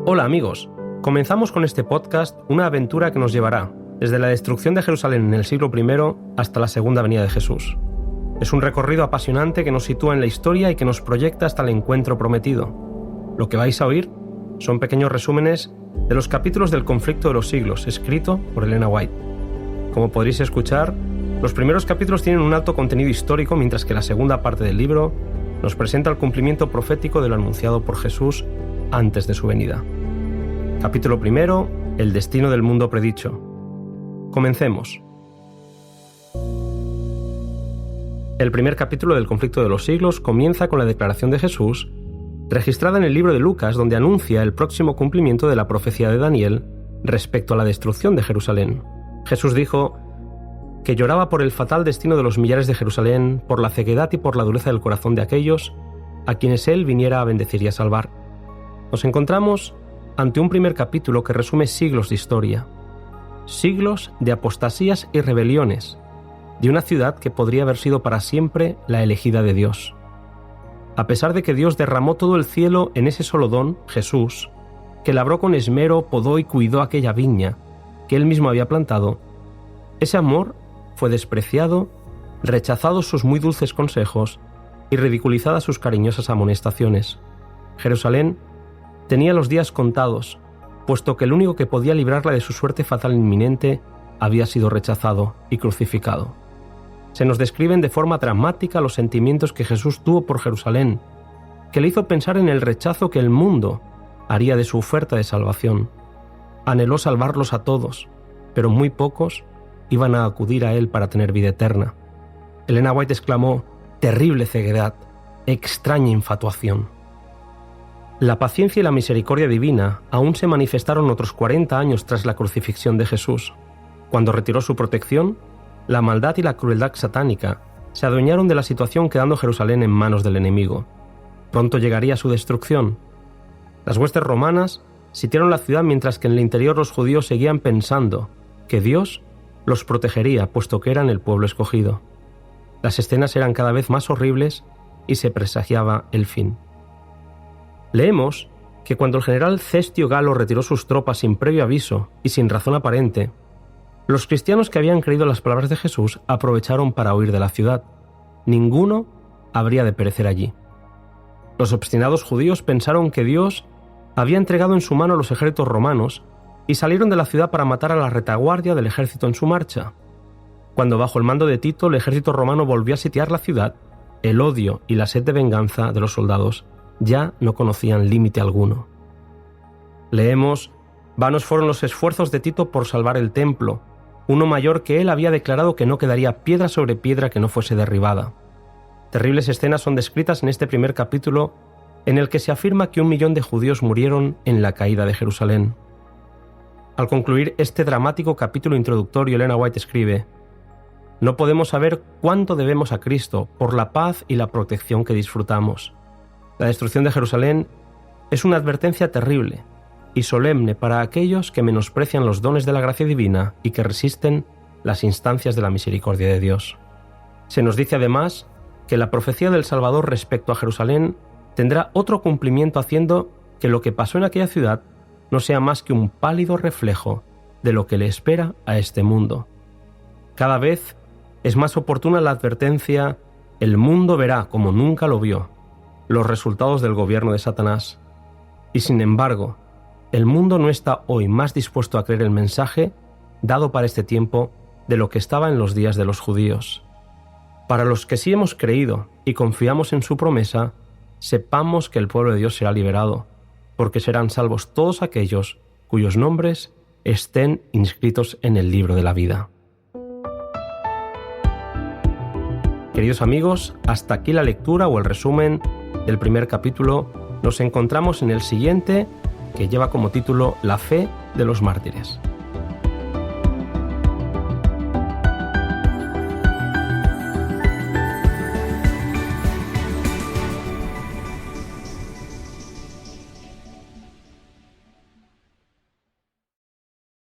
Hola amigos, comenzamos con este podcast una aventura que nos llevará desde la destrucción de Jerusalén en el siglo I hasta la segunda venida de Jesús. Es un recorrido apasionante que nos sitúa en la historia y que nos proyecta hasta el encuentro prometido. Lo que vais a oír son pequeños resúmenes de los capítulos del conflicto de los siglos, escrito por Elena White. Como podréis escuchar, los primeros capítulos tienen un alto contenido histórico, mientras que la segunda parte del libro nos presenta el cumplimiento profético de lo anunciado por Jesús antes de su venida. Capítulo primero, el destino del mundo predicho. Comencemos. El primer capítulo del conflicto de los siglos comienza con la declaración de Jesús, registrada en el libro de Lucas, donde anuncia el próximo cumplimiento de la profecía de Daniel respecto a la destrucción de Jerusalén. Jesús dijo que lloraba por el fatal destino de los millares de Jerusalén, por la ceguedad y por la dureza del corazón de aquellos a quienes él viniera a bendecir y a salvar. Nos encontramos ante un primer capítulo que resume siglos de historia, siglos de apostasías y rebeliones, de una ciudad que podría haber sido para siempre la elegida de Dios. A pesar de que Dios derramó todo el cielo en ese solo don, Jesús, que labró con esmero, podó y cuidó aquella viña que él mismo había plantado, ese amor fue despreciado, rechazados sus muy dulces consejos y ridiculizadas sus cariñosas amonestaciones. Jerusalén tenía los días contados, puesto que el único que podía librarla de su suerte fatal inminente había sido rechazado y crucificado. Se nos describen de forma dramática los sentimientos que Jesús tuvo por Jerusalén, que le hizo pensar en el rechazo que el mundo haría de su oferta de salvación. Anheló salvarlos a todos, pero muy pocos iban a acudir a él para tener vida eterna. Elena White exclamó: «Terrible ceguedad, extraña infatuación». La paciencia y la misericordia divina aún se manifestaron otros 40 años tras la crucifixión de Jesús. Cuando retiró su protección, la maldad y la crueldad satánica se adueñaron de la situación, quedando Jerusalén en manos del enemigo. Pronto llegaría su destrucción. Las huestes romanas sitiaron la ciudad, mientras que en el interior los judíos seguían pensando que Dios los protegería, puesto que eran el pueblo escogido. Las escenas eran cada vez más horribles y se presagiaba el fin. Leemos que cuando el general Cestio Galo retiró sus tropas sin previo aviso y sin razón aparente, los cristianos que habían creído las palabras de Jesús aprovecharon para huir de la ciudad. Ninguno habría de perecer allí. Los obstinados judíos pensaron que Dios había entregado en su mano a los ejércitos romanos y salieron de la ciudad para matar a la retaguardia del ejército en su marcha. Cuando bajo el mando de Tito el ejército romano volvió a sitiar la ciudad, el odio y la sed de venganza de los soldados ya no conocían límite alguno. Leemos: «Vanos fueron los esfuerzos de Tito por salvar el templo. Uno mayor que él había declarado que no quedaría piedra sobre piedra que no fuese derribada». Terribles escenas son descritas en este primer capítulo, en el que se afirma que 1 millón de judíos murieron en la caída de Jerusalén. Al concluir este dramático capítulo introductorio, Elena White escribe: «No podemos saber cuánto debemos a Cristo por la paz y la protección que disfrutamos. La destrucción de Jerusalén es una advertencia terrible y solemne para aquellos que menosprecian los dones de la gracia divina y que resisten las instancias de la misericordia de Dios». Se nos dice además que la profecía del Salvador respecto a Jerusalén tendrá otro cumplimiento, haciendo que lo que pasó en aquella ciudad no sea más que un pálido reflejo de lo que le espera a este mundo. Cada vez es más oportuna la advertencia: el mundo verá, como nunca lo vio, los resultados del gobierno de Satanás. Y sin embargo, el mundo no está hoy más dispuesto a creer el mensaje dado para este tiempo de lo que estaba en los días de los judíos. Para los que sí hemos creído y confiamos en su promesa, sepamos que el pueblo de Dios será liberado, porque serán salvos todos aquellos cuyos nombres estén inscritos en el libro de la vida. Queridos amigos, hasta aquí la lectura o el resumen del primer capítulo. Nos encontramos en el siguiente, que lleva como título La fe de los mártires.